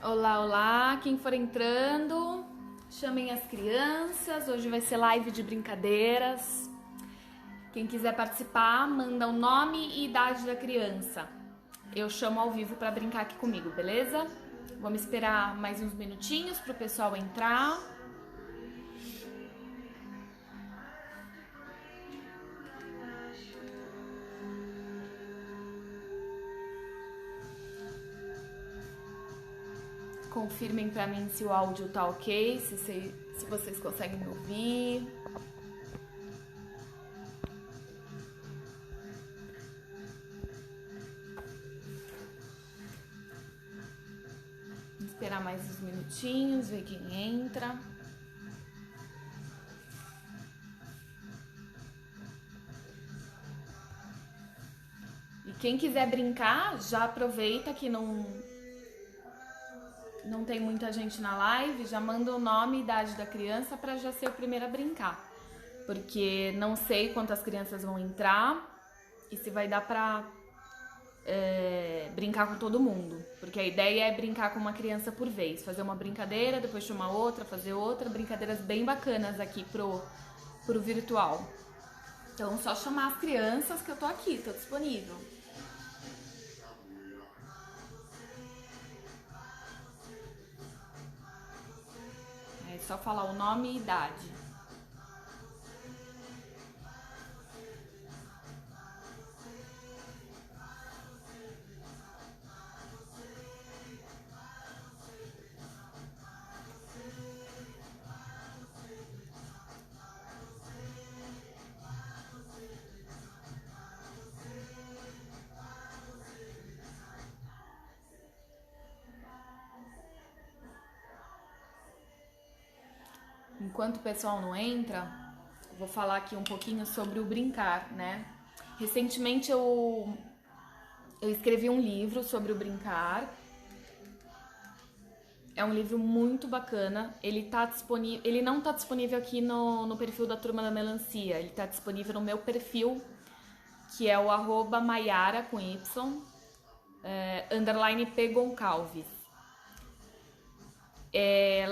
Olá, olá, quem for entrando, chamem as crianças, hoje vai ser live de brincadeiras. Quem quiser participar, manda o nome e idade da criança. Eu chamo ao vivo para brincar aqui comigo, beleza? Vamos esperar mais uns minutinhos para o pessoal entrar. Confirmem para mim se o áudio tá ok, se vocês conseguem me ouvir. Vamos esperar mais uns minutinhos, ver quem entra. E quem quiser brincar, já aproveita que não tem muita gente na live, já manda o nome e idade da criança para já ser o primeiro a brincar. Porque não sei quantas crianças vão entrar e se vai dar pra brincar com todo mundo. Porque a ideia é brincar com uma criança por vez. Fazer uma brincadeira, depois chamar outra, fazer outra. Brincadeiras bem bacanas aqui pro virtual. Então só chamar as crianças que eu tô aqui, tô disponível. É só falar o nome e idade. Enquanto o pessoal não entra, vou falar aqui um pouquinho sobre o brincar, né? Recentemente eu escrevi um livro sobre o brincar. É um livro muito bacana. Ele não tá disponível aqui no perfil da Turma da Melancia. Ele tá disponível no meu perfil, que é o @maiara com Y, _P Goncalves.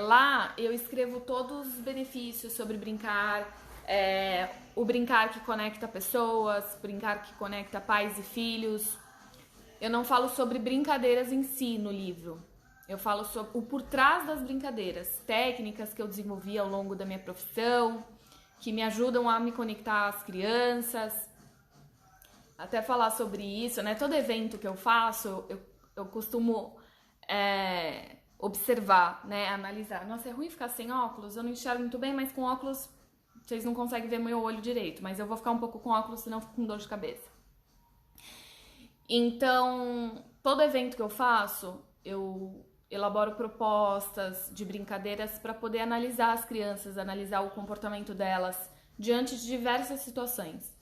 Lá eu escrevo todos os benefícios sobre brincar, o brincar que conecta pessoas, brincar que conecta pais e filhos. Eu não falo sobre brincadeiras em si no livro. Eu falo sobre o por trás das brincadeiras, técnicas que eu desenvolvi ao longo da minha profissão, que me ajudam a me conectar às crianças. Até falar sobre isso, né? Todo evento que eu faço, eu costumo observar, né? Analisar. Nossa, é ruim ficar sem óculos? Eu não enxergo muito bem, mas com óculos vocês não conseguem ver meu olho direito. Mas eu vou ficar um pouco com óculos, senão eu fico com dor de cabeça. Então, todo evento que eu faço, eu elaboro propostas de brincadeiras para poder analisar as crianças, analisar o comportamento delas diante de diversas situações.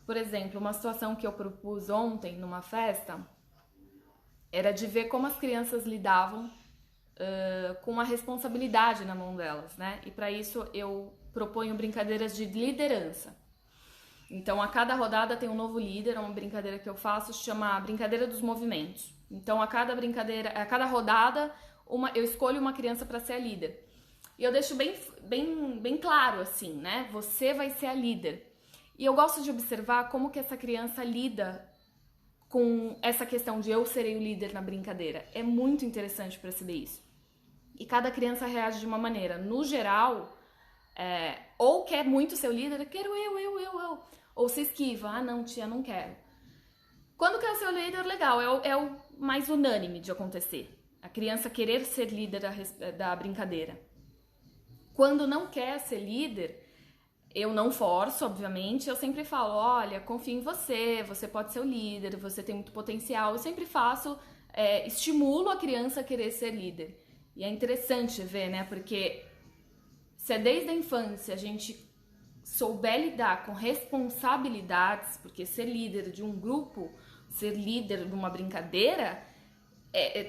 Por exemplo, uma situação que eu propus ontem numa festa era de ver como as crianças lidavam com a responsabilidade na mão delas, né? E para isso eu proponho brincadeiras de liderança. Então, a cada rodada tem um novo líder, uma brincadeira que eu faço, chama Brincadeira dos Movimentos. Então, a cada rodada, eu escolho uma criança para ser a líder. E eu deixo bem claro, assim, né? Você vai ser a líder. E eu gosto de observar como que essa criança lida com essa questão de eu serei o líder na brincadeira. É muito interessante perceber isso. E cada criança reage de uma maneira. No geral, ou quer muito ser o líder, quero eu. Ou se esquiva, ah não, tia, não quero. Quando quer ser o líder, legal, é o mais unânime de acontecer. A criança querer ser líder da brincadeira. Quando não quer ser líder, eu não forço, obviamente, eu sempre falo, olha, confio em você, você pode ser o líder, você tem muito potencial. Eu sempre estimulo a criança a querer ser líder. E é interessante ver, né, porque se é desde a infância a gente souber lidar com responsabilidades, porque ser líder de um grupo, ser líder de uma brincadeira,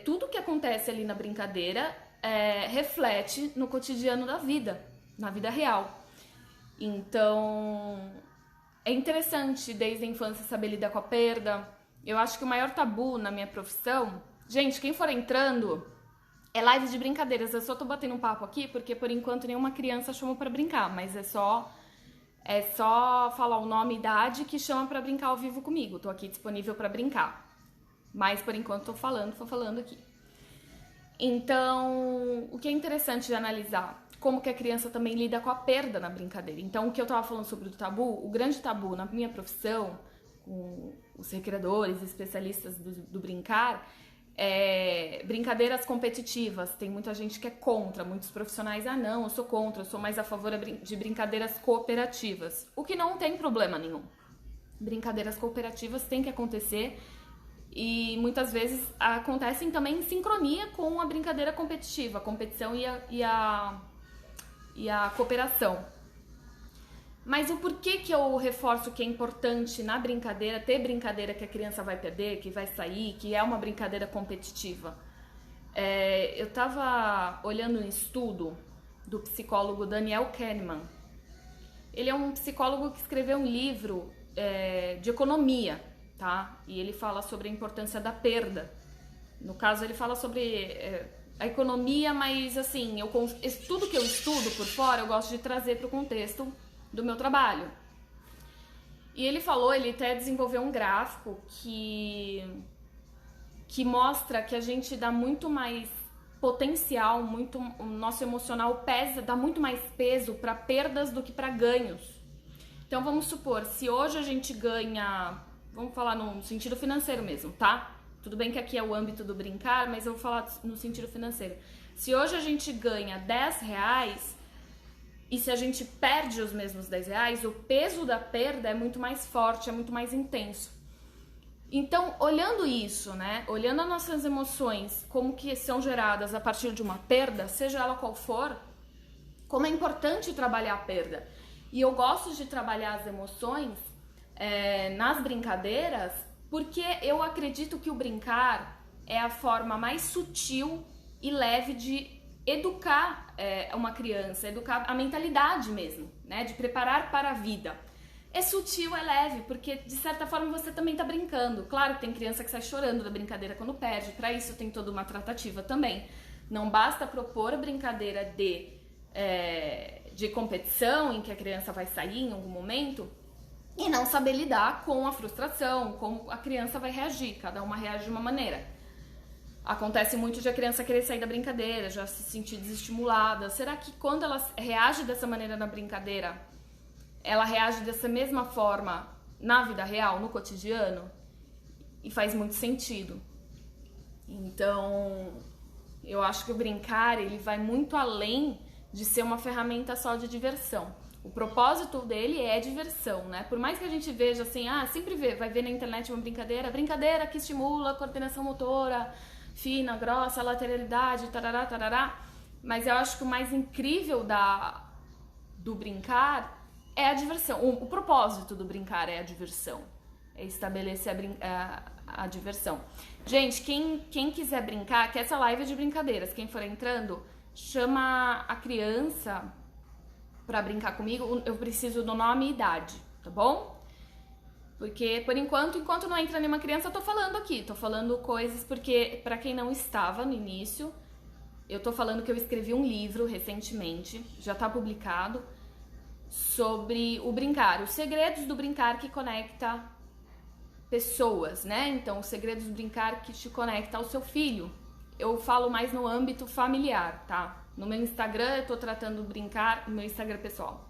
tudo que acontece ali na brincadeira reflete no cotidiano da vida, na vida real. Então, é interessante desde a infância saber lidar com a perda. Eu acho que o maior tabu na minha profissão... Gente, quem for entrando, É live de brincadeiras. Eu só tô batendo um papo aqui porque por enquanto nenhuma criança chamou pra brincar, mas é só falar o nome e idade que chama pra brincar ao vivo comigo. Tô aqui disponível pra brincar. Mas por enquanto tô falando aqui. Então, o que é interessante de analisar, como que a criança também lida com a perda na brincadeira. Então, o que eu tava falando sobre o tabu, o grande tabu na minha profissão, com os recreadores, especialistas do brincar, brincadeiras competitivas. Tem muita gente que é contra, muitos profissionais, não, eu sou contra, eu sou mais a favor de brincadeiras cooperativas, o que não tem problema nenhum. Brincadeiras cooperativas têm que acontecer e muitas vezes acontecem também em sincronia com a brincadeira competitiva, a competição e a cooperação. Mas o porquê que eu reforço que é importante na brincadeira, ter brincadeira que a criança vai perder, que vai sair, que é uma brincadeira competitiva? Eu tava olhando um estudo do psicólogo Daniel Kahneman. Ele é um psicólogo que escreveu um livro de economia, tá? E ele fala sobre a importância da perda. No caso, ele fala sobre a economia, mas assim, tudo que eu estudo por fora, eu gosto de trazer para o contexto do meu trabalho. E ele até desenvolveu um gráfico que mostra que a gente dá muito mais potencial, o nosso emocional dá muito mais peso para perdas do que para ganhos. Então vamos supor, se hoje a gente ganha, vamos falar no sentido financeiro mesmo, tá? Tudo bem que aqui é o âmbito do brincar, mas eu vou falar no sentido financeiro. Se hoje a gente ganha R$10, e se a gente perde os mesmos R$10, o peso da perda é muito mais forte, é muito mais intenso. Então, olhando isso, né? Olhando as nossas emoções, como que são geradas a partir de uma perda, seja ela qual for, como é importante trabalhar a perda. E eu gosto de trabalhar as emoções nas brincadeiras, porque eu acredito que o brincar é a forma mais sutil e leve de educar uma criança, educar a mentalidade mesmo, né? De preparar para a vida. É sutil, é leve, porque de certa forma você também tá brincando. Claro que tem criança que sai chorando da brincadeira quando perde, para isso tem toda uma tratativa também. Não basta propor brincadeira de competição, em que a criança vai sair em algum momento, e não saber lidar com a frustração, como a criança vai reagir, cada uma reage de uma maneira. Acontece muito de a criança querer sair da brincadeira, já se sentir desestimulada. Será que quando ela reage dessa maneira na brincadeira, ela reage dessa mesma forma na vida real, no cotidiano? E faz muito sentido. Então, eu acho que o brincar, ele vai muito além de ser uma ferramenta só de diversão. O propósito dele é diversão, né? Por mais que a gente veja assim, sempre vai ver na internet uma brincadeira que estimula a coordenação motora, fina, grossa, lateralidade, tarará, tarará. Mas eu acho que o mais incrível do brincar é a diversão. O propósito do brincar é a diversão. É estabelecer a diversão. Gente, quem quiser brincar, que essa live é de brincadeiras, quem for entrando, chama a criança pra brincar comigo. Eu preciso do nome e idade, tá bom? Porque, por enquanto não entra nenhuma criança, eu tô falando aqui. Tô falando coisas porque, pra quem não estava no início, eu tô falando que eu escrevi um livro recentemente, já tá publicado, sobre o brincar. Os segredos do brincar que conecta pessoas, né? Então, os segredos do brincar que te conecta ao seu filho. Eu falo mais no âmbito familiar, tá? No meu Instagram, eu tô tratando do brincar, no meu Instagram pessoal.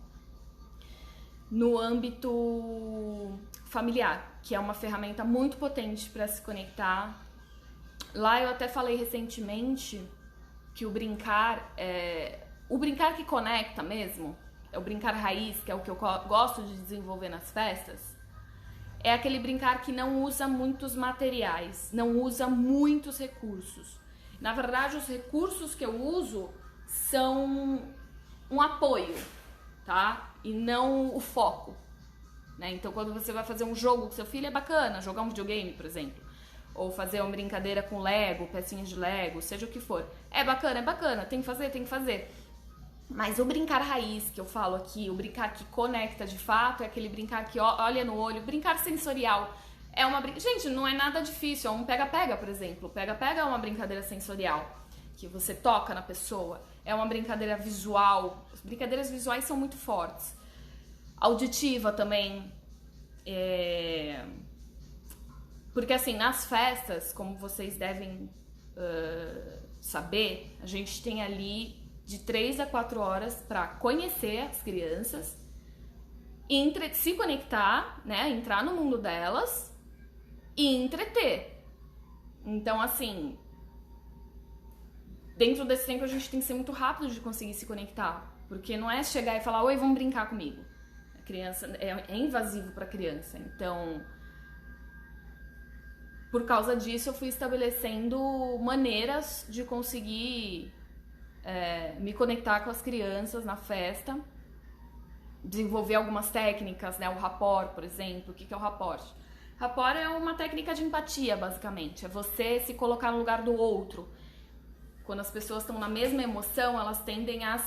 No âmbito familiar, que é uma ferramenta muito potente para se conectar. Lá eu até falei recentemente que o brincar que conecta mesmo, é o brincar raiz, que é o que eu gosto de desenvolver nas festas, é aquele brincar que não usa muitos materiais, não usa muitos recursos. Na verdade, os recursos que eu uso são um apoio, tá? E não o foco, né? Então, quando você vai fazer um jogo com seu filho, é bacana jogar um videogame, por exemplo, ou fazer uma brincadeira com Lego, pecinhas de Lego, seja o que for. É bacana, tem que fazer. Mas o brincar raiz que eu falo aqui, o brincar que conecta de fato, é aquele brincar que olha no olho, brincar sensorial. Gente, não é nada difícil, é um pega-pega, por exemplo. Pega-pega é uma brincadeira sensorial. que você toca na pessoa. É uma brincadeira visual. As brincadeiras visuais são muito fortes. Auditiva também. Porque assim, nas festas, como vocês devem saber, a gente tem ali de 3 a 4 horas para conhecer as crianças, se conectar, né, entrar no mundo delas e entreter. Então, assim, dentro desse tempo a gente tem que ser muito rápido de conseguir se conectar, porque não é chegar e falar, oi, vamos brincar comigo. A criança é invasivo para a criança. Então, por causa disso, eu fui estabelecendo maneiras de conseguir me conectar com as crianças na festa, desenvolver algumas técnicas, né? O rapport, por exemplo. O que é o rapport? Rapport é uma técnica de empatia, basicamente. É você se colocar no lugar do outro. Quando as pessoas estão na mesma emoção, elas tendem a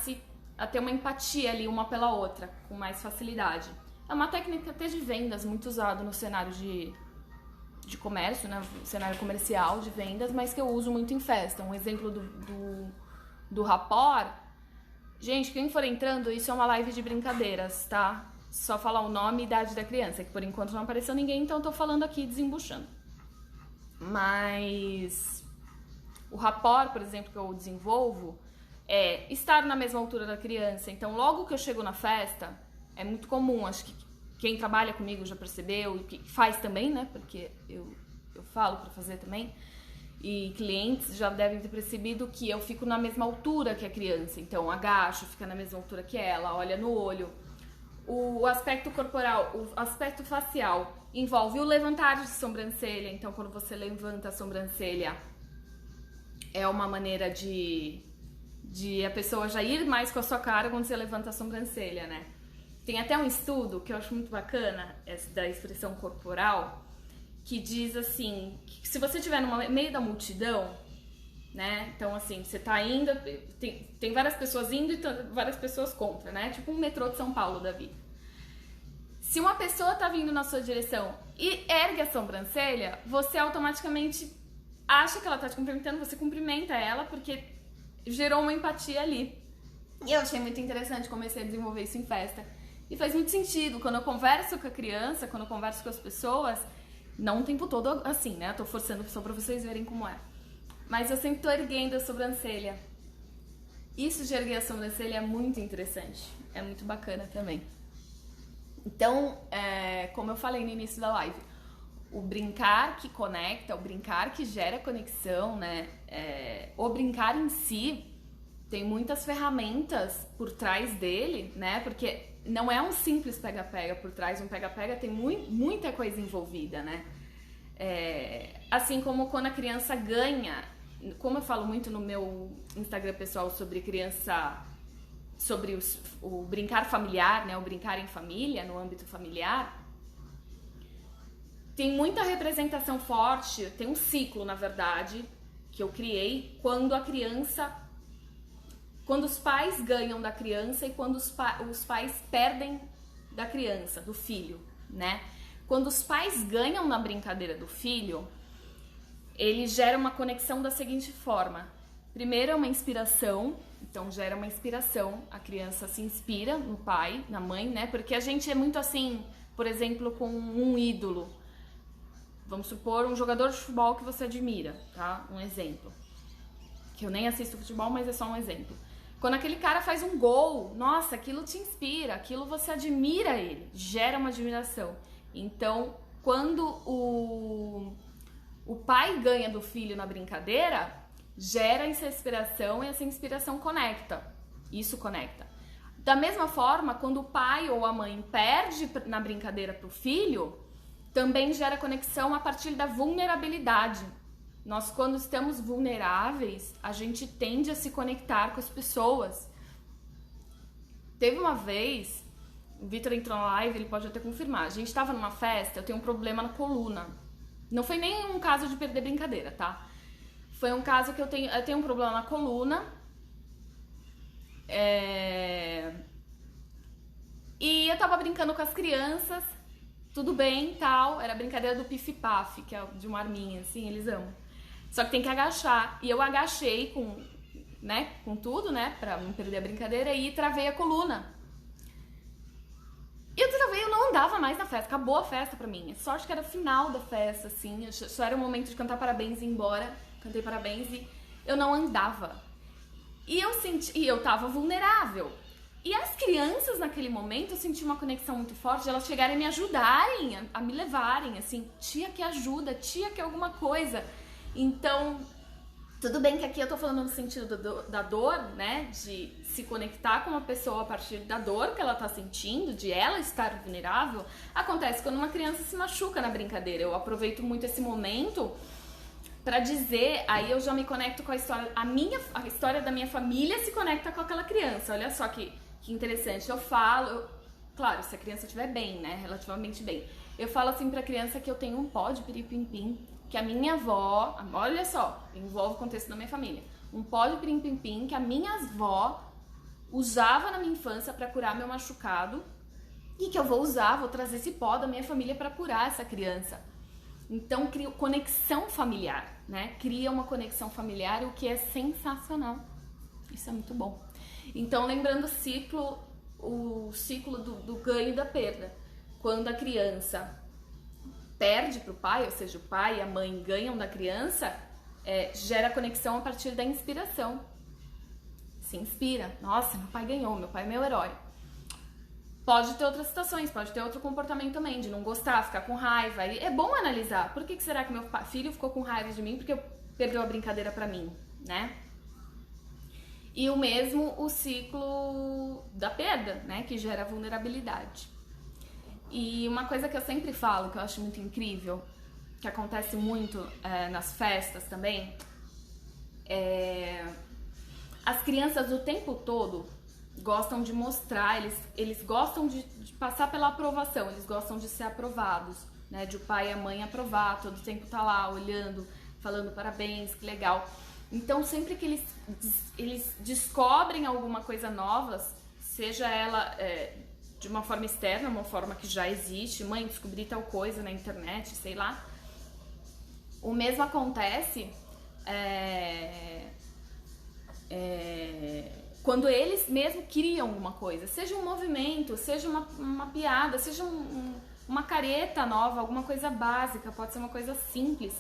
ter uma empatia ali, uma pela outra, com mais facilidade. É uma técnica até de vendas, muito usada no cenário de comércio, né? Cenário comercial de vendas, mas que eu uso muito em festa. Um exemplo do rapport. Gente, quem for entrando, isso é uma live de brincadeiras, tá? Só falar o nome e idade da criança, que por enquanto não apareceu ninguém, então eu tô falando aqui desembuchando. Mas o rapport, por exemplo, que eu desenvolvo, é estar na mesma altura da criança. Então, logo que eu chego na festa, é muito comum, acho que quem trabalha comigo já percebeu, e que faz também, né? Porque eu falo pra fazer também. E clientes já devem ter percebido que eu fico na mesma altura que a criança. Então, agacho, fica na mesma altura que ela, olha no olho. O aspecto corporal, o aspecto facial, envolve o levantar de sobrancelha. Então, quando você levanta a sobrancelha, é uma maneira de a pessoa já ir mais com a sua cara quando você levanta a sobrancelha, né? Tem até um estudo que eu acho muito bacana, da expressão corporal, que diz assim, que se você estiver no meio da multidão, né, então assim, você tá indo, tem várias pessoas indo e várias pessoas contra, né, tipo um metrô de São Paulo da vida. Se uma pessoa tá vindo na sua direção e ergue a sobrancelha, você automaticamente acha que ela tá te cumprimentando, você cumprimenta ela, porque gerou uma empatia ali. E eu achei muito interessante, comecei a desenvolver isso em festa. E faz muito sentido, quando eu converso com a criança, quando eu converso com as pessoas, não o tempo todo assim, né? Eu tô forçando só pra vocês verem como é. Mas eu sempre tô erguendo a sobrancelha. Isso de erguer a sobrancelha é muito interessante. É muito bacana também. Então, como eu falei no início da live, o brincar que conecta, o brincar que gera conexão, né? O brincar em si tem muitas ferramentas por trás dele, né? Porque não é um simples pega-pega por trás, um pega-pega tem muita coisa envolvida, né? Assim como quando a criança ganha, como eu falo muito no meu Instagram pessoal sobre criança, sobre o brincar familiar, né? O brincar em família, no âmbito familiar, tem muita representação forte, tem um ciclo, na verdade, que eu criei quando os pais ganham da criança e quando os pais perdem da criança, do filho, né? Quando os pais ganham na brincadeira do filho, ele gera uma conexão da seguinte forma. Primeiro é uma inspiração, então gera uma inspiração, a criança se inspira no pai, na mãe, né? Porque a gente é muito assim, por exemplo, com um ídolo. Vamos supor um jogador de futebol que você admira, tá? Um exemplo. Que eu nem assisto futebol, mas é só um exemplo. Quando aquele cara faz um gol, nossa, aquilo te inspira, aquilo você admira ele, gera uma admiração. Então, quando o pai ganha do filho na brincadeira, gera essa inspiração e essa inspiração conecta. Isso conecta. Da mesma forma, quando o pai ou a mãe perde na brincadeira pro filho, também gera conexão a partir da vulnerabilidade. Nós, quando estamos vulneráveis, a gente tende a se conectar com as pessoas. Teve uma vez, o Vitor entrou na live, ele pode até confirmar. A gente estava numa festa, eu tenho um problema na coluna. Não foi nem um caso de perder brincadeira, tá? Foi um caso que eu tenho um problema na coluna. E eu tava brincando com as crianças, tudo bem, tal. Era a brincadeira do pif-paf, que é de uma arminha, assim, eles amam. Só que tem que agachar. E eu agachei né, com tudo, né, pra não perder a brincadeira, e travei a coluna. E eu travei, eu não andava mais na festa, acabou a festa pra mim. Sorte que era o final da festa, assim, só era o momento de cantar parabéns e ir embora. Cantei parabéns e eu não andava. E eu tava vulnerável. E as crianças naquele momento, eu senti uma conexão muito forte de elas chegarem a me ajudarem, a me levarem, assim, tia que ajuda, tia que alguma coisa. Então, tudo bem que aqui eu tô falando no sentido da dor, né, de se conectar com uma pessoa a partir da dor que ela tá sentindo, de ela estar vulnerável. Acontece quando uma criança se machuca na brincadeira. Eu aproveito muito esse momento pra dizer, aí eu já me conecto com a história, a história da minha família se conecta com aquela criança. Olha só que interessante. Claro, se a criança estiver bem, né, relativamente bem. Eu falo assim pra criança que eu tenho um pó de piripimpim, que a minha avó, olha só, envolve o contexto da minha família. Um pó de piripimpim que a minha avó usava na minha infância pra curar meu machucado e que eu vou trazer esse pó da minha família pra curar essa criança. Então, cria conexão familiar, né? Cria uma conexão familiar, o que é sensacional. Isso é muito bom. Então, lembrando o ciclo do ganho e da perda. Quando a criança perde para o pai, ou seja, o pai e a mãe ganham da criança, gera conexão a partir da inspiração. Se inspira. Nossa, meu pai ganhou, meu pai é meu herói. Pode ter outras situações, pode ter outro comportamento também, de não gostar, ficar com raiva. E é bom analisar. Por que será que meu filho ficou com raiva de mim? Porque perdeu a brincadeira pra mim, né? E o mesmo o ciclo da perda, né? Que gera vulnerabilidade. E uma coisa que eu sempre falo, que eu acho muito incrível, que acontece muito nas festas também, as crianças o tempo todo gostam de mostrar, eles gostam de passar pela aprovação, eles gostam de ser aprovados, né? De o pai e a mãe aprovar, todo tempo tá lá olhando, falando parabéns, que legal. Então sempre que eles descobrem alguma coisa nova, seja ela de uma forma externa, uma forma que já existe, mãe, descobri tal coisa na internet, sei lá. O mesmo acontece quando eles mesmo criam alguma coisa, seja um movimento, seja uma piada, seja uma careta nova, alguma coisa básica, pode ser uma coisa simples.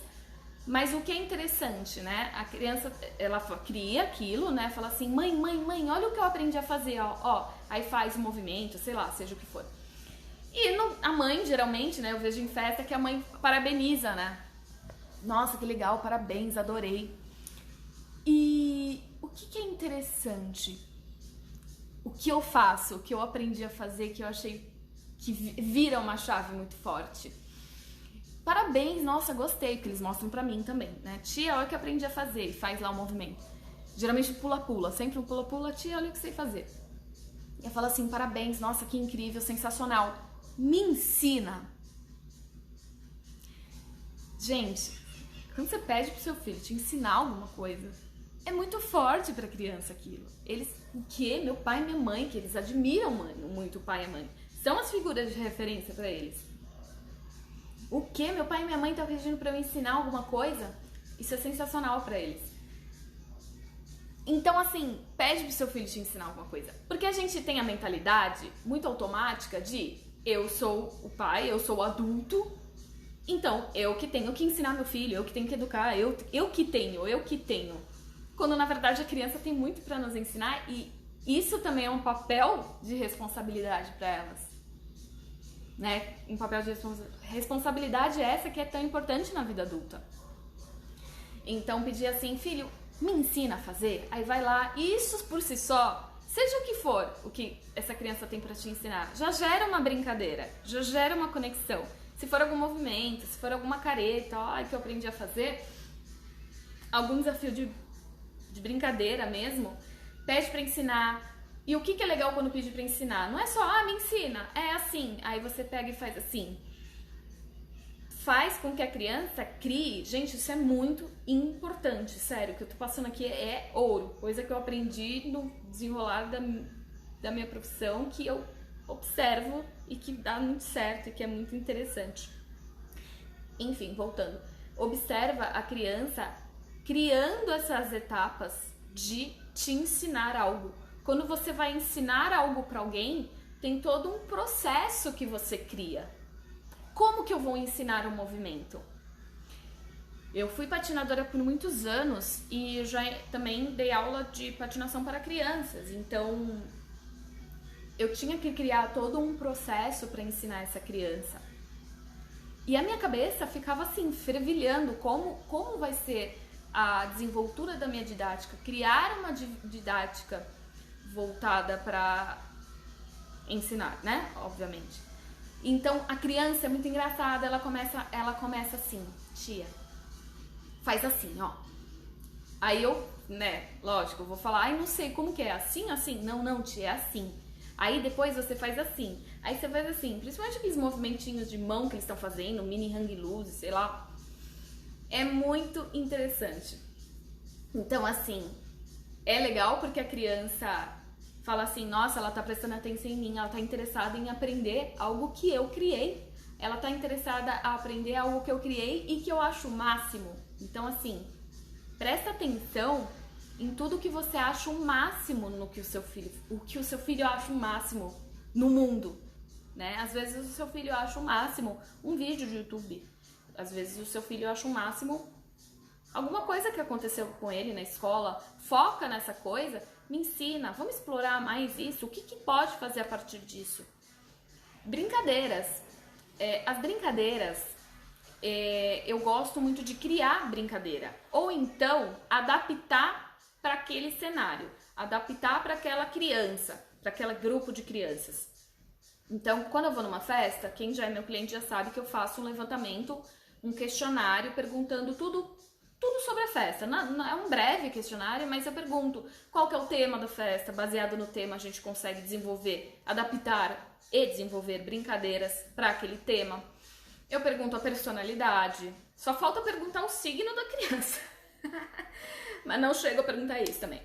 Mas o que é interessante, né? A criança, ela cria aquilo, né? Fala assim, mãe, olha o que eu aprendi a fazer, ó. Aí faz um movimento, sei lá, seja o que for. E a mãe, geralmente, né? Eu vejo em festa que a mãe parabeniza, né? Nossa, que legal, parabéns, adorei. E o que é interessante? O que eu faço, o que eu aprendi a fazer, que eu achei que vira uma chave muito forte. Parabéns, nossa, gostei, porque eles mostram pra mim também, né? Tia, olha o que eu aprendi a fazer, e faz lá o movimento. Geralmente pula-pula, sempre um pula-pula, tia, olha o que eu sei fazer. E eu falo assim, parabéns, nossa, que incrível, sensacional. Me ensina. Gente, quando você pede pro seu filho te ensinar alguma coisa, é muito forte pra criança aquilo. O quê? Meu pai e minha mãe, que eles admiram muito o pai e a mãe, são as figuras de referência pra eles. O quê? Meu pai e minha mãe estão pedindo pra eu ensinar alguma coisa? Isso é sensacional pra eles. Então, assim, pede pro seu filho te ensinar alguma coisa. Porque a gente tem a mentalidade muito automática de eu sou o pai, eu sou o adulto, então eu que tenho que ensinar meu filho, eu que tenho que educar, eu que tenho. Quando, na verdade, a criança tem muito pra nos ensinar e isso também é um papel de responsabilidade pra elas. Né? Um papel de responsabilidade essa que é tão importante na vida adulta. Então pedir assim, filho, me ensina a fazer, aí vai lá, e isso por si só, seja o que for, o que essa criança tem pra te ensinar, já gera uma brincadeira, já gera uma conexão. Se for algum movimento, se for alguma careta, que eu aprendi a fazer, algum desafio de brincadeira mesmo, pede pra ensinar. E o que é legal quando pede pra ensinar? Não é só, me ensina, é assim. Aí você pega e faz assim. Faz com que a criança crie. Gente, isso é muito importante, sério. O que eu tô passando aqui é ouro. Coisa que eu aprendi no desenrolar da minha profissão, que eu observo e que dá muito certo e que é muito interessante. Enfim, voltando. Observa a criança criando essas etapas de te ensinar algo. Quando você vai ensinar algo para alguém, tem todo um processo que você cria. Como que eu vou ensinar um movimento? Eu fui patinadora por muitos anos e já também dei aula de patinação para crianças, então eu tinha que criar todo um processo para ensinar essa criança. E a minha cabeça ficava assim, fervilhando como vai ser a desenvoltura da minha didática, criar uma didática voltada para ensinar, né? Obviamente. Então a criança é muito engraçada, ela começa assim, tia, faz assim, ó. Aí eu, né, lógico, eu vou falar, ai, não sei como que é, assim, assim? Não, tia, é assim. Aí depois você faz assim, aí você faz assim, principalmente aqueles movimentinhos de mão que eles estão fazendo, mini hang loose, sei lá. É muito interessante. Então, assim, é legal porque a criança fala assim, nossa, ela tá prestando atenção em mim, ela tá interessada em aprender algo que eu criei. Ela tá interessada a aprender algo que eu criei e que eu acho o máximo. Então, assim, presta atenção em tudo que você acha o máximo no que o seu filho acha o máximo no mundo, né? Às vezes o seu filho acha o máximo um vídeo de YouTube. Às vezes o seu filho acha o máximo alguma coisa que aconteceu com ele na escola. Foca nessa coisa, me ensina, vamos explorar mais isso. O que pode fazer a partir disso? Brincadeiras. As brincadeiras, eu gosto muito de criar brincadeira. Ou então, adaptar para aquele cenário. Adaptar para aquela criança, para aquele grupo de crianças. Então, quando eu vou numa festa, quem já é meu cliente já sabe que eu faço um levantamento, um questionário, perguntando tudo sobre a festa. Não, é um breve questionário, mas eu pergunto qual que é o tema da festa. Baseado no tema, a gente consegue adaptar e desenvolver brincadeiras para aquele tema. Eu pergunto a personalidade. Só falta perguntar o signo da criança. Mas não chego a perguntar isso também.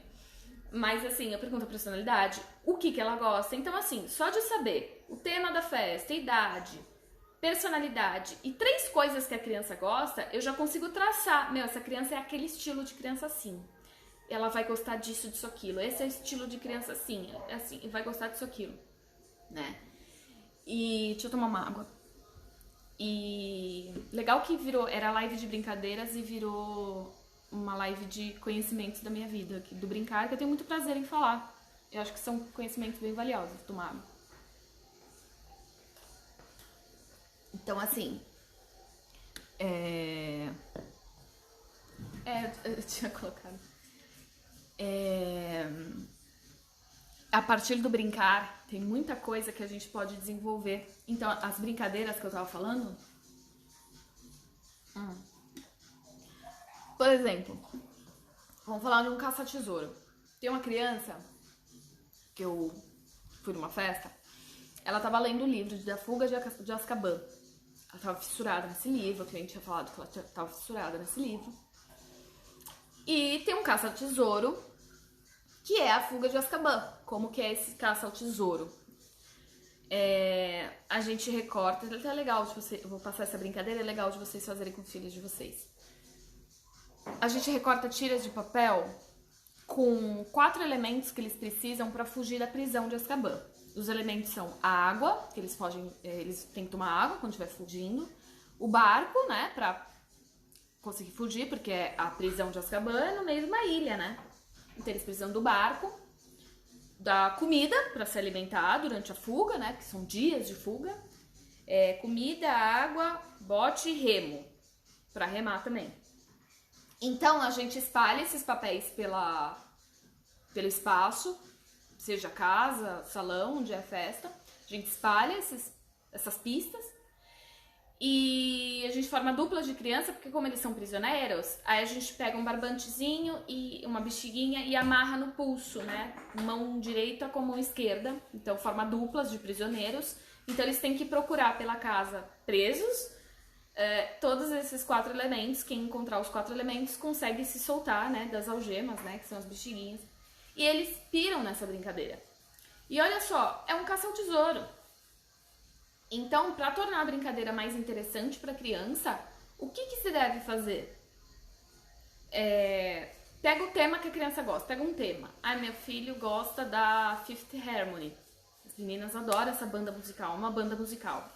Mas assim, eu pergunto a personalidade, o que ela gosta. Então assim, só de saber o tema da festa, idade, personalidade e 3 coisas que a criança gosta, eu já consigo traçar. Essa criança é aquele estilo de criança assim. Ela vai gostar disso, disso, aquilo. Esse é o estilo de criança assim, e vai gostar disso, aquilo, né? E deixa eu tomar uma água. E legal que era live de brincadeiras e virou uma live de conhecimentos da minha vida, do brincar, que eu tenho muito prazer em falar. Eu acho que são conhecimentos bem valiosos, tomar água. Então, assim, eu tinha colocado. A partir do brincar, tem muita coisa que a gente pode desenvolver. Então, as brincadeiras que eu tava falando. Por exemplo, vamos falar de um caça-tesouro. Tem uma criança que eu fui numa festa, ela tava lendo o livro da Fuga de Azkaban. Ela tava fissurada nesse livro, o cliente tinha falado que ela tava fissurada nesse livro. E tem um caça-tesouro, que é a Fuga de Azkaban. Como que é esse caça ao tesouro? A gente recorta, é legal de vocês, eu vou passar essa brincadeira, é legal de vocês fazerem com os filhos de vocês. A gente recorta tiras de papel com 4 elementos que eles precisam para fugir da prisão de Azkaban. Os elementos são a água, que eles têm que tomar água quando estiver fugindo. O barco, né, pra conseguir fugir, porque a prisão de Azkaban é no meio de uma ilha, né? Então eles precisam do barco, da comida para se alimentar durante a fuga, né, que são dias de fuga. Comida, água, bote e remo, para remar também. Então a gente espalha esses papéis pelo espaço, seja casa, salão, onde é a festa. A gente espalha essas pistas e a gente forma duplas de criança, porque como eles são prisioneiros, aí a gente pega um barbantezinho e uma bexiguinha e amarra no pulso, né? Mão direita com mão esquerda. Então forma duplas de prisioneiros. Então eles têm que procurar pela casa presos. Todos esses 4 elementos, quem encontrar os 4 elementos consegue se soltar, né, das algemas, né, que são as bexiguinhas. E eles piram nessa brincadeira. E olha só, é um caça ao tesouro. Então, para tornar a brincadeira mais interessante para a criança, o que se deve fazer? Pega o tema que a criança gosta, pega um tema. Ai, meu filho gosta da Fifth Harmony. As meninas adoram essa banda musical, uma banda musical.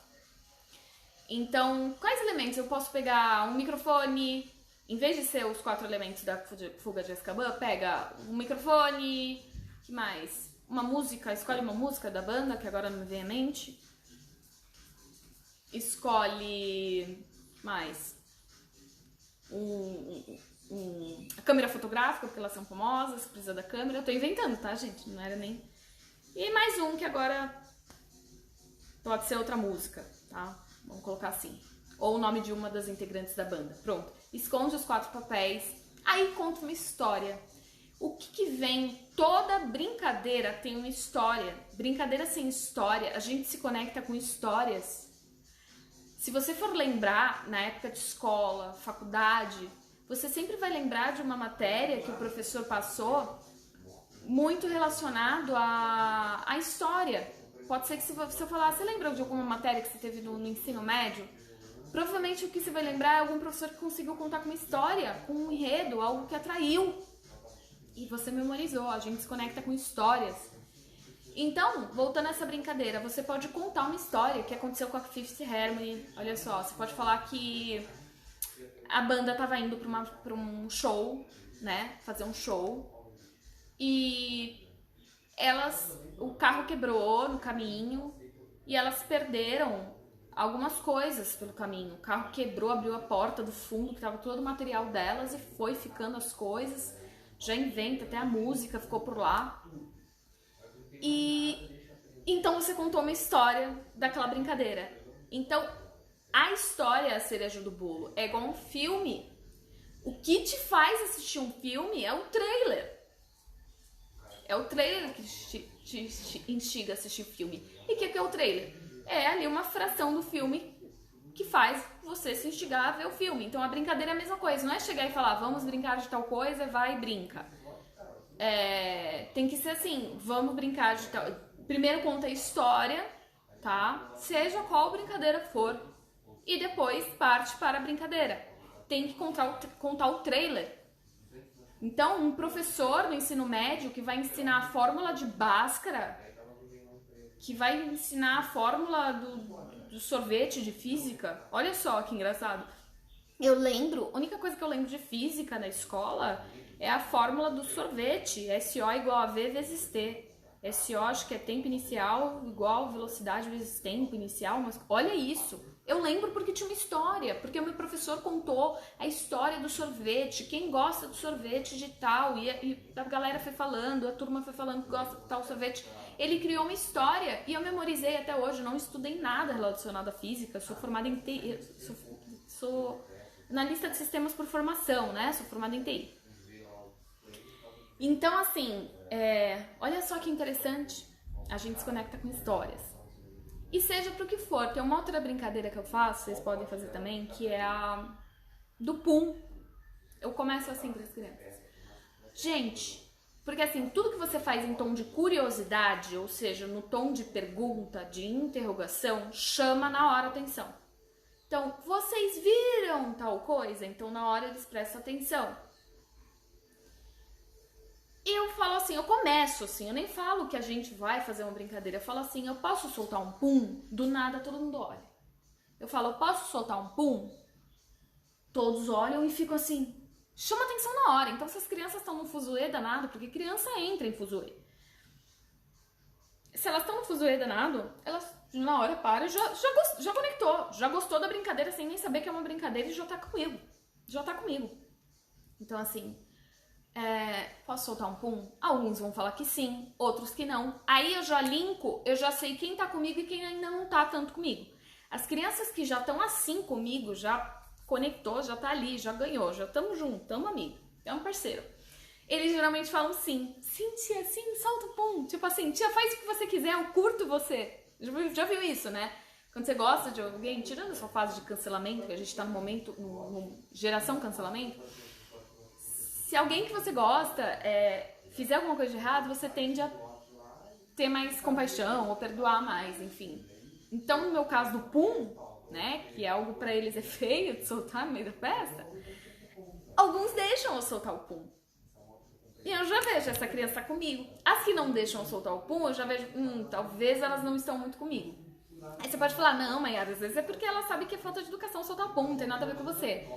Então, quais elementos? Eu posso pegar um microfone, em vez de ser os 4 elementos da Fuga de Azkaban, pega um microfone, que mais? Uma música, escolhe uma música da banda, que agora não me vem à mente. Escolhe mais a câmera fotográfica, porque elas são famosas, precisa da câmera. Eu tô inventando, tá, gente? Não era nem... E mais um, que agora pode ser outra música, tá? Vamos colocar assim. Ou o nome de uma das integrantes da banda. Pronto. Esconde os 4 papéis. Aí conta uma história. O que vem? Toda brincadeira tem uma história. Brincadeira sem história, a gente se conecta com histórias. Se você for lembrar, na época de escola, faculdade, você sempre vai lembrar de uma matéria que o professor passou muito relacionado à história. Pode ser que se eu falar, você lembra de alguma matéria que você teve no ensino médio? Provavelmente o que você vai lembrar é algum professor que conseguiu contar com uma história, com um enredo, algo que atraiu. E você memorizou, a gente se conecta com histórias. Então, voltando a essa brincadeira, você pode contar uma história que aconteceu com a Fifth Harmony. Olha só, você pode falar que a banda estava indo para um show, né? Fazer um show. E o carro quebrou no caminho e elas perderam algumas coisas pelo caminho. O carro quebrou, abriu a porta do fundo, que estava todo o material delas, e foi ficando as coisas. Já inventa, até a música ficou por lá. E então você contou uma história daquela brincadeira. Então, a história é a cereja do bolo. É igual um filme. O que te faz assistir um filme é o trailer. É o trailer que te instiga a assistir o filme. E o que é o trailer? É ali uma fração do filme que faz você se instigar a ver o filme. Então a brincadeira é a mesma coisa. Não é chegar e falar, vamos brincar de tal coisa, vai e brinca. Tem que ser assim, vamos brincar de tal... Primeiro conta a história, tá? Seja qual brincadeira for. E depois parte para a brincadeira. Tem que contar o trailer. Então, um professor no ensino médio que vai ensinar a fórmula de Bhaskara, que vai ensinar a fórmula do sorvete de física, olha só que engraçado. A única coisa que eu lembro de física na escola é a fórmula do sorvete, SO igual a V vezes T. SO acho que é tempo inicial igual velocidade vezes tempo inicial, mas olha isso. Eu lembro porque tinha uma história, porque o meu professor contou a história do sorvete, quem gosta do sorvete de tal, e a galera foi falando, a turma foi falando que gosta de tal sorvete. Ele criou uma história e eu memorizei até hoje, não estudei nada relacionado à física, sou formada em TI, sou analista de sistemas por formação, né? Sou formada em TI. Então, assim, olha só que interessante, a gente se conecta com histórias. E seja pro que for, tem uma outra brincadeira que eu faço, vocês podem fazer também, que é a do pum. Eu começo assim para as crianças. Gente, porque assim, tudo que você faz em tom de curiosidade, ou seja, no tom de pergunta, de interrogação, chama na hora a atenção. Então, vocês viram tal coisa? Então, na hora eles prestam atenção. Eu falo assim, eu começo assim, eu nem falo que a gente vai fazer uma brincadeira, eu falo assim, eu posso soltar um pum? Do nada todo mundo olha. Eu falo, eu posso soltar um pum? Todos olham e ficam assim, chama atenção na hora. Então se as crianças estão no fuzuê danado, porque criança entra em fuzuê. Se elas estão no fuzuê danado, elas na hora param e já conectou, já gostou da brincadeira sem nem saber que é uma brincadeira e já tá comigo. Já tá comigo. Então assim... posso soltar um pum? Alguns vão falar que sim, outros que não. Aí eu já linko, eu já sei quem tá comigo e quem ainda não tá tanto comigo. As crianças que já estão assim comigo, já conectou, já tá ali, já ganhou, já tamo junto, tamo amigo, é um parceiro. Eles geralmente falam sim. Sim, tia, sim, solta o pum. Tipo assim, tia, faz o que você quiser, eu curto você. Já viu isso, né? Quando você gosta de alguém, tirando a sua fase de cancelamento, que a gente tá no momento, geração cancelamento, se alguém que você gosta fizer alguma coisa de errado, você tende a ter mais compaixão ou perdoar mais, enfim. Então, no meu caso do pum, né, que é algo pra eles é feio de soltar no meio da festa, alguns deixam eu soltar o pum. E eu já vejo, essa criança tá comigo. As que não deixam eu soltar o pum, eu já vejo, talvez elas não estão muito comigo. Aí você pode falar, não, Mayara, às vezes é porque ela sabe que é falta de educação soltar o pum, não tem nada a ver com você.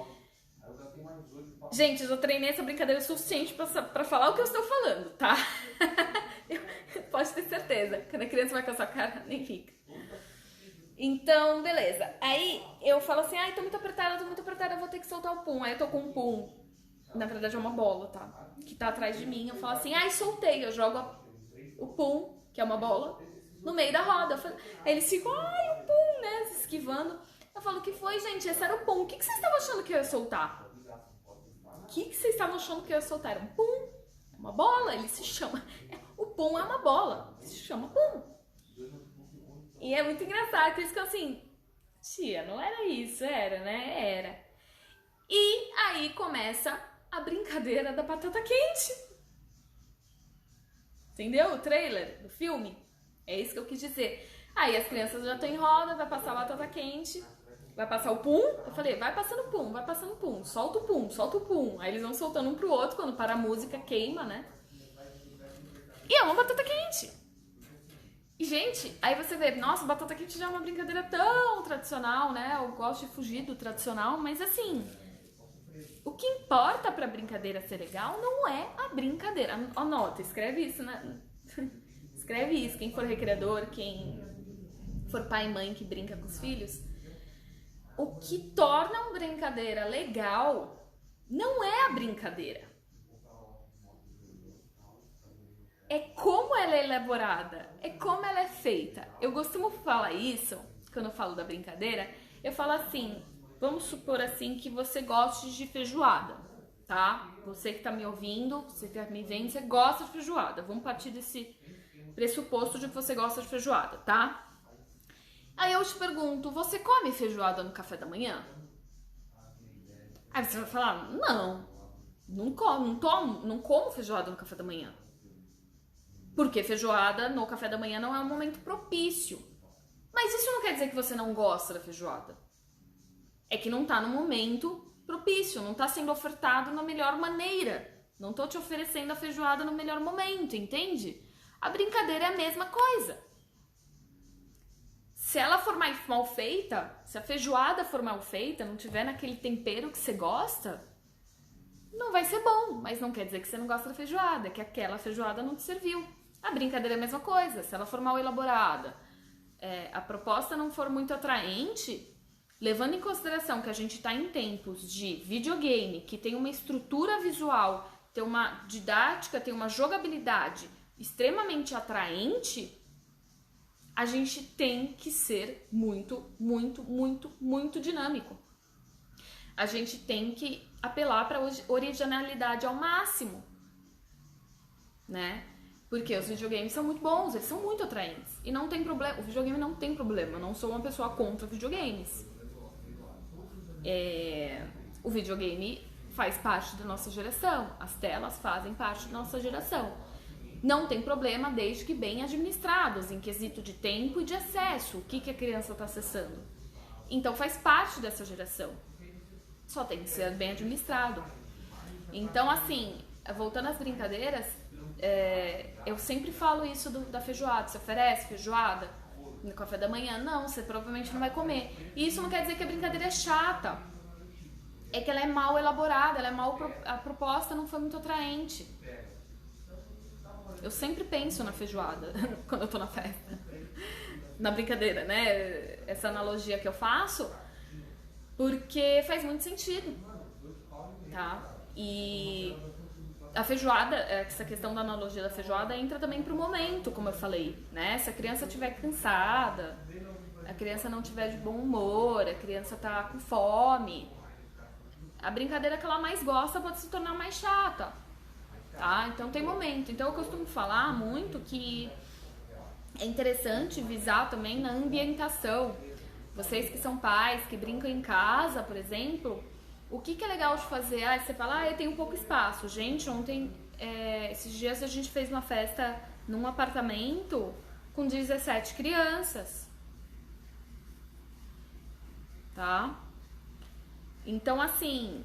Gente, eu já treinei essa brincadeira o suficiente pra falar o que eu estou falando, tá? Pode ter certeza. Quando a criança vai com a sua cara, nem fica. Então, beleza. Aí eu falo assim, ai, tô muito apertada, eu vou ter que soltar o pum. Aí eu tô com um pum. Na verdade é uma bola, tá? Que tá atrás de mim. Eu falo assim, ai, soltei. Eu jogo o pum, que é uma bola, no meio da roda. Aí eles ficam, ai, o pum, né? Se esquivando. Eu falo, o que foi, gente? Esse era o pum. O que vocês estavam achando que eu ia soltar? O que vocês estavam achando que eu ia soltar? Era um pum. É uma bola, ele se chama. O pum é uma bola. Se chama pum. E é muito engraçado, por isso que eu assim, tia, não era isso, era, né? Era. E aí começa a brincadeira da batata quente. Entendeu? O trailer do filme? É isso que eu quis dizer. Aí as crianças já estão em roda, vai passar a batata quente, vai passar o pum. Eu falei, vai passando pum, solta o pum, solta o pum. Aí eles vão soltando um pro outro, quando para a música, queima, né? E é uma batata quente. E, gente, aí você vê, nossa, batata quente já é uma brincadeira tão tradicional, né? Eu gosto de fugir do tradicional, mas assim, o que importa pra brincadeira ser legal não é a brincadeira. Anota, escreve isso, né? Escreve isso, quem for recreador, quem for pai e mãe que brinca com os filhos. O que torna uma brincadeira legal não é a brincadeira. É como ela é elaborada, é como ela é feita. Eu costumo falar isso, quando eu falo da brincadeira, eu falo assim, vamos supor assim que você goste de feijoada, tá? Você que tá me ouvindo, você que tá me vendo, você gosta de feijoada. Vamos partir desse pressuposto de que você gosta de feijoada, tá? Aí eu te pergunto, você come feijoada no café da manhã? Aí você vai falar, não como feijoada no café da manhã. Porque feijoada no café da manhã não é um momento propício. Mas isso não quer dizer que você não gosta da feijoada. É que não tá no momento propício, não tá sendo ofertado na melhor maneira. Não tô te oferecendo a feijoada no melhor momento, entende? A brincadeira é a mesma coisa. Se ela for mal feita, se a feijoada for mal feita, não tiver naquele tempero que você gosta, não vai ser bom. Mas não quer dizer que você não gosta da feijoada, que aquela feijoada não te serviu. A brincadeira é a mesma coisa, se ela for mal elaborada, a proposta não for muito atraente, levando em consideração que a gente está em tempos de videogame, que tem uma estrutura visual, tem uma didática, tem uma jogabilidade extremamente atraente, a gente tem que ser muito, muito, muito, muito dinâmico. A gente tem que apelar para a originalidade ao máximo, né? Porque os videogames são muito bons, eles são muito atraentes. E não tem problema, o videogame não tem problema, eu não sou uma pessoa contra videogames. O videogame faz parte da nossa geração, as telas fazem parte da nossa geração. Não tem problema desde que bem administrados, em quesito de tempo e de acesso, o que a criança está acessando. Então faz parte dessa geração. Só tem que ser bem administrado. Então, assim, voltando às brincadeiras, eu sempre falo isso da feijoada. Você oferece feijoada no café da manhã? Não, você provavelmente não vai comer. E isso não quer dizer que a brincadeira é chata. É que ela é mal elaborada, a proposta não foi muito atraente. Eu sempre penso na feijoada quando eu tô na festa. Na brincadeira, né? Essa analogia que eu faço, porque faz muito sentido, tá? E a feijoada, essa questão da analogia da feijoada entra também pro momento, como eu falei, né? Se a criança estiver cansada, a criança não estiver de bom humor, a criança tá com fome, a brincadeira que ela mais gosta pode se tornar mais chata, tá? Então tem momento. Então eu costumo falar muito que é interessante visar também na ambientação. Vocês que são pais, que brincam em casa, por exemplo, o que é legal de fazer? Você fala, eu tenho pouco espaço. Gente, ontem, esses dias a gente fez uma festa num apartamento com 17 crianças. Tá? Então, assim,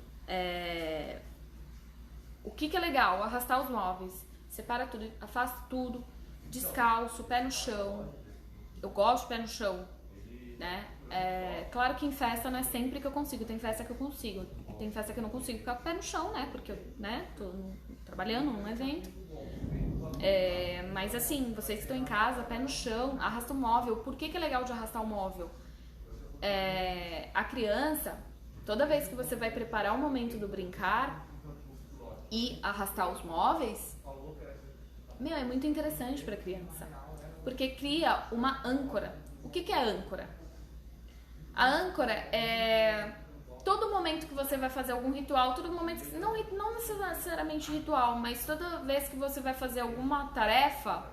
o que é legal? Arrastar os móveis. Separa tudo, afasta tudo, descalço, pé no chão. Eu gosto de pé no chão, né? Claro que em festa não é sempre que eu consigo, tem festa que eu consigo, tem festa que eu não consigo ficar com o pé no chão, né? Porque eu, né, tô trabalhando num evento. Mas assim, vocês que estão em casa, pé no chão, arrasta o móvel. Por que é legal de arrastar o móvel? A criança, toda vez que você vai preparar o momento do brincar e arrastar os móveis, é muito interessante para a criança, porque cria uma âncora. O que é âncora? A âncora é todo momento que você vai fazer algum ritual, todo momento que, não necessariamente ritual, mas toda vez que você vai fazer alguma tarefa,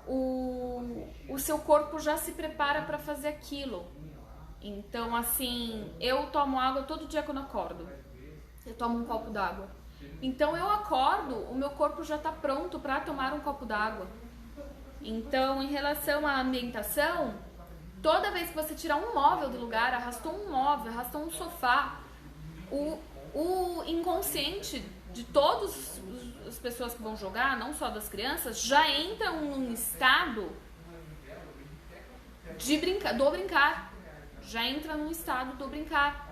o seu corpo já se prepara para fazer aquilo. Então, assim, eu tomo água todo dia quando eu acordo. Eu tomo um copo d'água. Então, eu acordo, o meu corpo já está pronto para tomar um copo d'água. Então, em relação à ambientação, toda vez que você tirar um móvel do lugar, arrastou um móvel, arrastou um sofá, o inconsciente de todas as pessoas que vão jogar, não só das crianças, já entram num estado do brincar. Já entra num estado do brincar.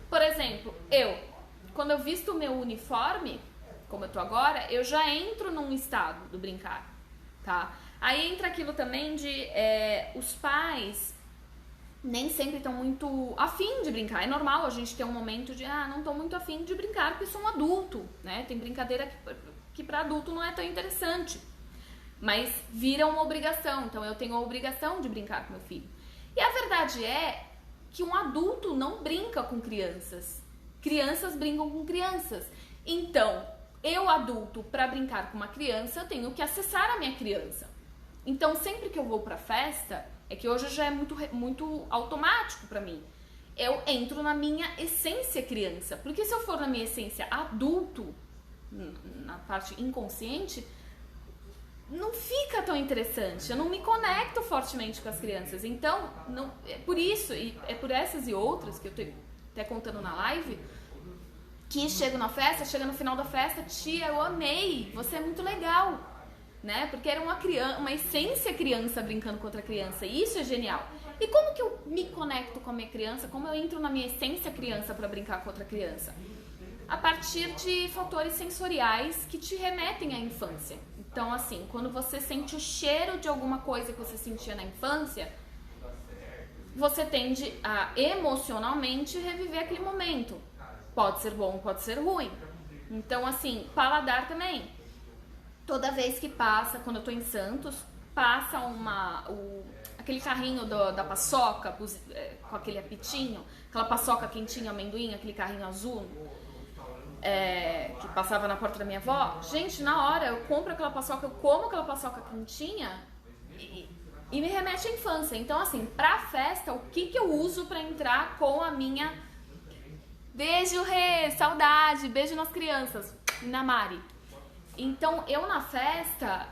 Por exemplo, quando eu visto o meu uniforme, como eu tô agora, eu já entro num estado do brincar, tá? Aí entra aquilo também de os pais nem sempre estão muito afim de brincar. É normal a gente ter um momento de, não tô muito afim de brincar porque sou um adulto, né? Tem brincadeira que para adulto não é tão interessante, mas vira uma obrigação. Então eu tenho a obrigação de brincar com meu filho. E a verdade é que um adulto não brinca com crianças. Crianças brincam com crianças. Então, eu adulto, para brincar com uma criança, eu tenho que acessar a minha criança. Então, sempre que eu vou pra festa, é que hoje já é muito automático pra mim. Eu entro na minha essência criança. Porque se eu for na minha essência adulto, na parte inconsciente, não fica tão interessante. Eu não me conecto fortemente com as crianças. Então, é por isso, e é por essas e outras que eu tô até contando na live, que chega no final da festa, tia, eu amei, você é muito legal, né? Porque era uma essência criança brincando com outra criança, e isso é genial. E como que eu me conecto com a minha criança? Como eu entro na minha essência criança para brincar com outra criança? A partir de fatores sensoriais que te remetem à infância. Então, assim, quando você sente o cheiro de alguma coisa que você sentia na infância, você tende a emocionalmente reviver aquele momento. Pode ser bom, pode ser ruim. Então, assim, paladar também. Toda vez que passa, quando eu tô em Santos, passa aquele carrinho da paçoca, com aquele apitinho, aquela paçoca quentinha, amendoim, aquele carrinho azul, que passava na porta da minha avó. Gente, na hora eu compro aquela paçoca, eu como aquela paçoca quentinha e me remete à infância. Então, assim, pra festa, o que eu uso pra entrar com a minha... Beijo, Rê, saudade, beijo nas crianças, na Mari. Então, eu na festa,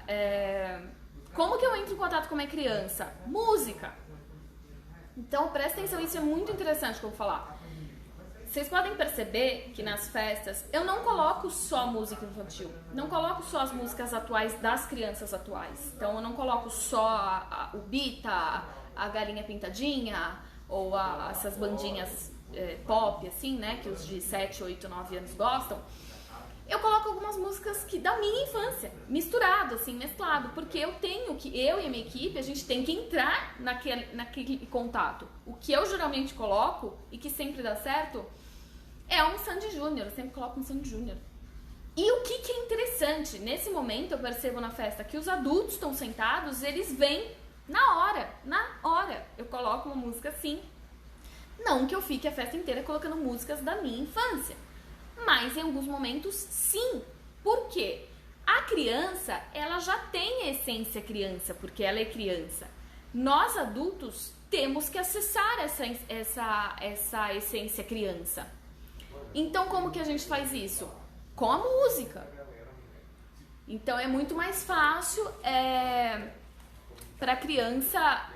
como que eu entro em contato com a minha criança? Música. Então, presta atenção, isso é muito interessante que eu vou falar. Vocês podem perceber que nas festas eu não coloco só música infantil, não coloco só as músicas atuais das crianças atuais. Então, eu não coloco só o Bita, a Galinha Pintadinha, ou essas bandinhas pop, assim, né, que os de 7, 8, 9 anos gostam. Eu coloco algumas músicas da minha infância, misturado, assim, mesclado, porque eu e a minha equipe, a gente tem que entrar naquele contato. O que eu geralmente coloco, e que sempre dá certo, é um Sandy Júnior, eu sempre coloco um Sandy Júnior. E o que é interessante, nesse momento eu percebo na festa que os adultos estão sentados, eles vêm na hora. Eu coloco uma música assim, não que eu fique a festa inteira colocando músicas da minha infância. Mas em alguns momentos, sim. Por quê? A criança, ela já tem a essência criança, porque ela é criança. Nós, adultos, temos que acessar essa essência criança. Então, como que a gente faz isso? Com a música. Então, é muito mais fácil para a criança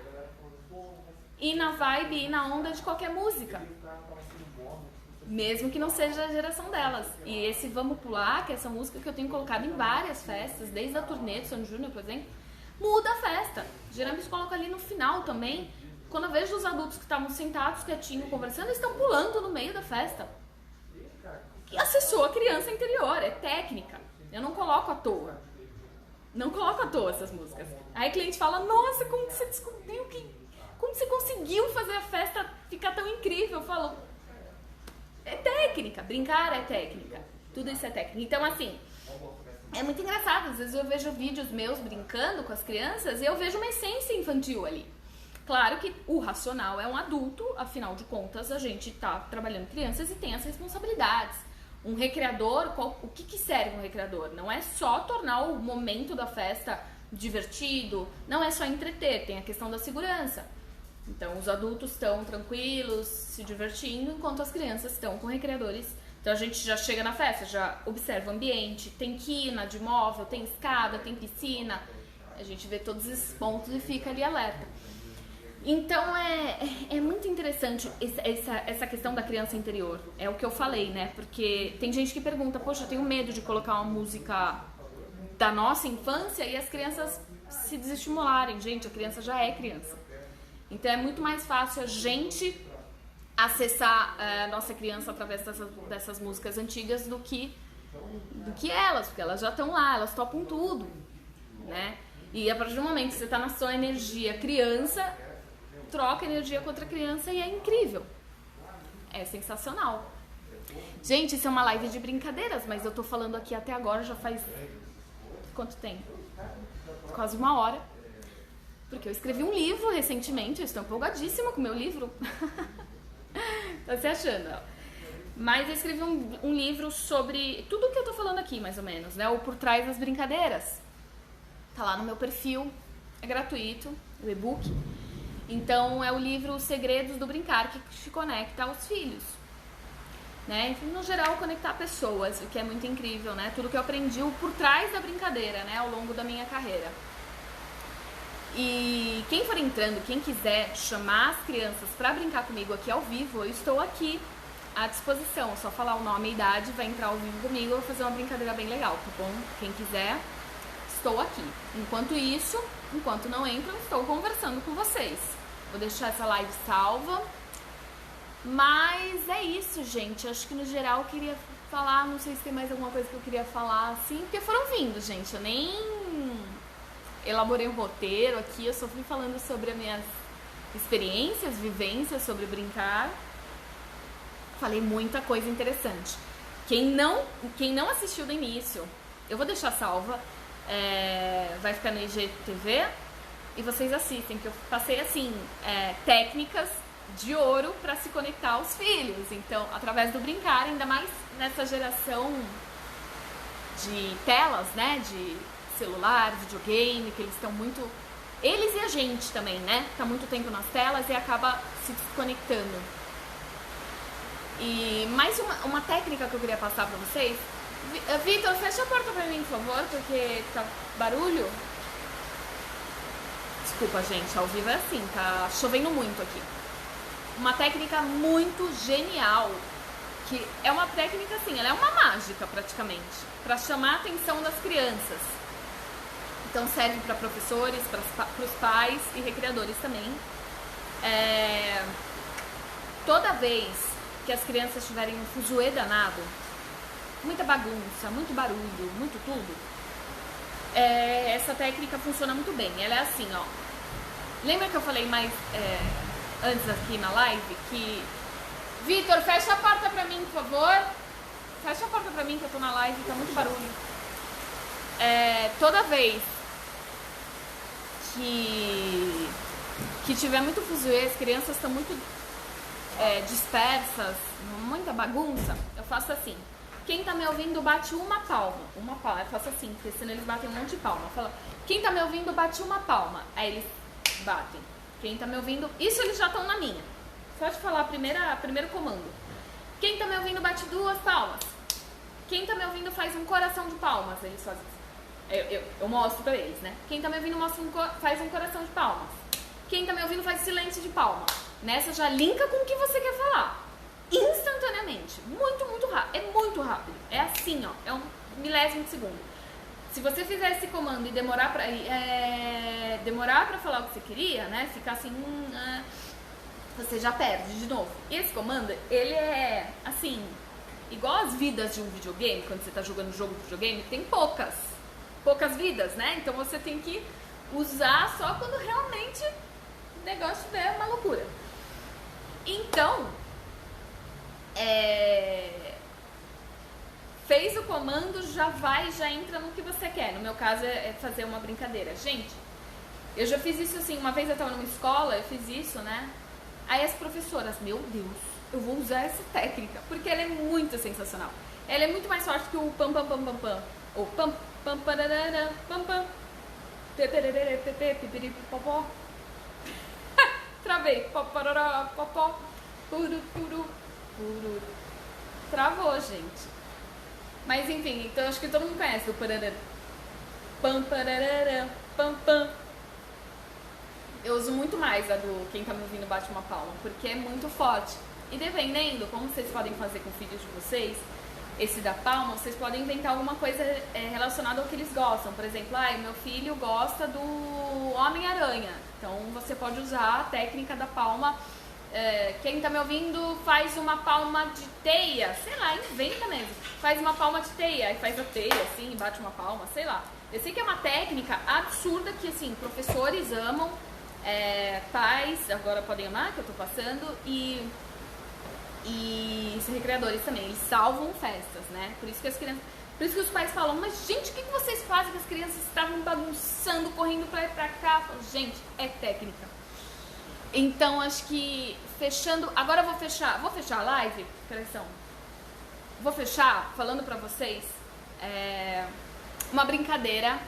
ir na vibe, ir na onda de qualquer música. mesmo que não seja a geração delas. E esse Vamos Pular, que é essa música que eu tenho colocado em várias festas, desde a turnê do Sandy Júnior, por exemplo, muda a festa. Geralmente coloco ali no final também. Quando eu vejo os adultos que estavam sentados, quietinhos, conversando, eles estão pulando no meio da festa. E acessou a criança interior, é técnica. Eu não coloco à toa. Não coloco à toa essas músicas. Aí o cliente fala, nossa, como que você descobriu como você conseguiu fazer a festa ficar tão incrível? Eu falo, é técnica, brincar é técnica. Tudo isso é técnica. Então, assim, é muito engraçado. Às vezes eu vejo vídeos meus brincando com as crianças e eu vejo uma essência infantil ali. Claro que o racional é um adulto, afinal de contas a gente tá trabalhando crianças e tem as responsabilidades. Um recreador, o que serve um recreador? Não é só tornar o momento da festa divertido, não é só entreter, tem a questão da segurança. Então os adultos estão tranquilos, se divertindo, enquanto as crianças estão com recreadores. Então a gente já chega na festa, já observa o ambiente, tem quina de móvel, tem escada, tem piscina, a gente vê todos esses pontos e fica ali alerta. Então é muito interessante essa questão da criança interior. É o que eu falei, né? Porque tem gente que pergunta, poxa, eu tenho medo de colocar uma música da nossa infância e as crianças se desestimularem. Gente, a criança já é criança. Então é muito mais fácil a gente acessar a nossa criança através dessas músicas antigas do que elas, porque elas já estão lá, elas topam tudo, né? E a partir do momento que você está na sua energia criança, troca energia com outra criança e é incrível. É sensacional. Gente, isso é uma live de brincadeiras, mas eu tô falando aqui até agora, já faz quanto tempo? Quase 1 hora. Porque eu escrevi um livro recentemente, eu estou empolgadíssima com o meu livro. Tá se achando, ó. Mas eu escrevi um livro sobre tudo o que eu tô falando aqui, mais ou menos, né? O Por Trás das Brincadeiras. Tá lá no meu perfil, é gratuito, o e-book. Então é o livro Os Segredos do Brincar, que te conecta aos filhos, né? No geral, conectar pessoas, o que é muito incrível, né? Tudo que eu aprendi por trás da brincadeira, né? Ao longo da minha carreira. E quem for entrando, quem quiser chamar as crianças para brincar comigo aqui ao vivo, eu estou aqui à disposição. É só falar o nome e a idade, vai entrar ao vivo comigo, eu vou fazer uma brincadeira bem legal, tá bom? Quem quiser, estou aqui. Enquanto isso, enquanto não entram, estou conversando com vocês. Vou deixar essa live salva. Mas é isso, gente. Acho que no geral eu queria falar, não sei se tem mais alguma coisa que eu queria falar assim, porque foram vindo, gente. Eu nem elaborei um roteiro aqui, eu só fui falando sobre as minhas experiências, vivências sobre brincar. Falei muita coisa interessante. Quem não assistiu do início, eu vou deixar salva, vai ficar no IGTV e vocês assistem, que eu passei assim, técnicas de ouro para se conectar aos filhos. Então, através do brincar, ainda mais nessa geração de telas, né, de celular, videogame, que eles estão muito... Eles e a gente também, né? Tá muito tempo nas telas e acaba se desconectando. E mais uma técnica que eu queria passar pra vocês. Vitor, fecha a porta pra mim, por favor, porque tá barulho. Desculpa, gente, ao vivo é assim, tá chovendo muito aqui. Uma técnica muito genial, que é uma técnica assim, ela é uma mágica praticamente, pra chamar a atenção das crianças. Então serve para professores, para os pais e recreadores também. Toda vez que as crianças tiverem um fuzuê danado, muita bagunça, muito barulho, muito tudo, essa técnica funciona muito bem. Ela é assim, ó. Lembra que eu falei mais antes aqui na live que... Vitor, fecha a porta pra mim, por favor. Fecha a porta pra mim que eu tô na live, tá muito barulho. Toda vez que tiver muito fuzuê, as crianças estão muito dispersas, muita bagunça, eu faço assim. Quem tá me ouvindo bate uma palma. Uma palma, eu faço assim, porque senão eles batem um monte de palma. Fala, quem tá me ouvindo bate uma palma. Aí eles batem. Quem tá me ouvindo... Isso eles já estão na minha. Só de falar primeiro comando. Quem tá me ouvindo bate 2 palmas. Quem tá me ouvindo faz um coração de palmas. Eles fazem assim. Eu mostro pra eles, né? Quem tá me ouvindo faz um coração de palmas. Quem tá me ouvindo faz silêncio de palma. Nessa já linka com o que você quer falar. instantaneamente. Muito rápido. É muito rápido. É assim, ó. É um milésimo de segundo. Se você fizer esse comando e demorar pra falar o que você queria, né? Ficar assim, você já perde de novo. E esse comando, ele é assim, igual as vidas de um videogame, quando você tá jogando um jogo de videogame, tem poucas vidas, né? Então você tem que usar só quando realmente o negócio tiver uma loucura. Então, fez o comando, já entra no que você quer. No meu caso é fazer uma brincadeira. Gente, eu já fiz isso assim, uma vez eu tava numa escola, eu fiz isso, né? Aí as professoras, meu Deus, eu vou usar essa técnica, porque ela é muito sensacional. Ela é muito mais forte que o pam pam pam pam pam, ou pam pam pararara, pam pam, peperere pepe pipiri popó. Travei, popororó, popó, puru puru puru. Travou, gente. Mas enfim, então acho que todo mundo conhece o pararara. Pam pararara, pam pam. Eu uso muito mais a do quem tá me ouvindo bate uma palma, porque é muito forte. E dependendo como vocês podem fazer com filhos de vocês, esse da palma, vocês podem inventar alguma coisa relacionada ao que eles gostam. Por exemplo, meu filho gosta do Homem-Aranha. Então você pode usar a técnica da palma. Quem tá me ouvindo faz uma palma de teia, sei lá, inventa mesmo. Faz uma palma de teia, aí faz a teia assim, bate uma palma, sei lá. Eu sei que é uma técnica absurda que assim, professores amam, pais agora podem amar, que eu tô passando, e recreadores também, eles salvam festas, né? Por isso que os pais falam, mas gente, o que vocês fazem que as crianças estavam bagunçando, correndo pra lá e pra cá? Falo, gente, é técnica. Então, acho que fechando... Agora eu vou fechar a live, pressão. Vou fechar falando pra vocês uma brincadeira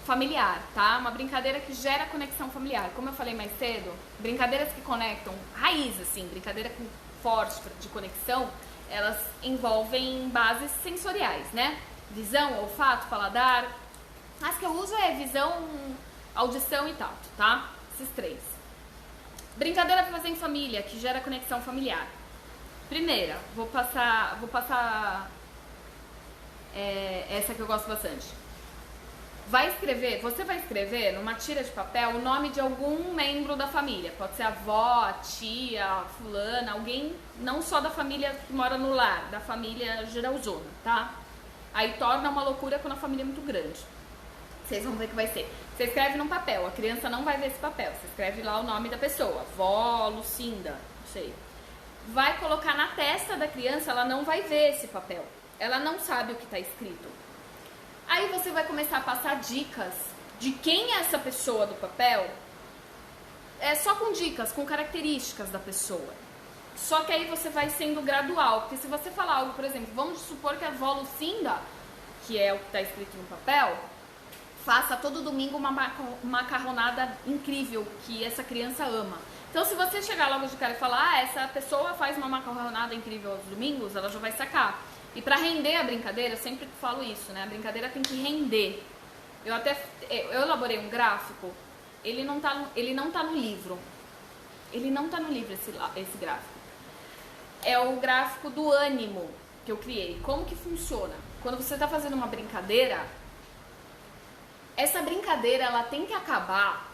familiar, tá? Uma brincadeira que gera conexão familiar. Como eu falei mais cedo, brincadeiras que conectam, raiz, assim, brincadeira com forte de conexão, elas envolvem bases sensoriais, né? Visão, olfato, paladar. As que eu uso é visão, audição e tato, tá? Esses três. Brincadeira pra fazer em família, que gera conexão familiar. Primeira, vou passar essa que eu gosto bastante. Você vai escrever numa tira de papel o nome de algum membro da família. Pode ser a avó, a tia, fulana, alguém não só da família que mora no lar, da família geralzona, tá? Aí torna uma loucura quando a família é muito grande. Vocês vão ver que vai ser. Você escreve num papel, a criança não vai ver esse papel. Você escreve lá o nome da pessoa, vó, Lucinda, não sei. Vai colocar na testa da criança, ela não vai ver esse papel. Ela não sabe o que está escrito. Aí você vai começar a passar dicas de quem é essa pessoa do papel, só com dicas, com características da pessoa. Só que aí você vai sendo gradual, porque se você falar algo, por exemplo, vamos supor que a avó Lucinda, que é o que está escrito no papel, faça todo domingo uma macarronada incrível que essa criança ama. Então, se você chegar logo de cara e falar, essa pessoa faz uma macarronada incrível aos domingos, ela já vai sacar. E pra render a brincadeira, eu sempre falo isso, né? A brincadeira tem que render. Eu elaborei um gráfico, ele não tá no livro. Ele não tá no livro esse gráfico. É o gráfico do ânimo que eu criei. Como que funciona? Quando você tá fazendo uma brincadeira, essa brincadeira, ela tem que acabar,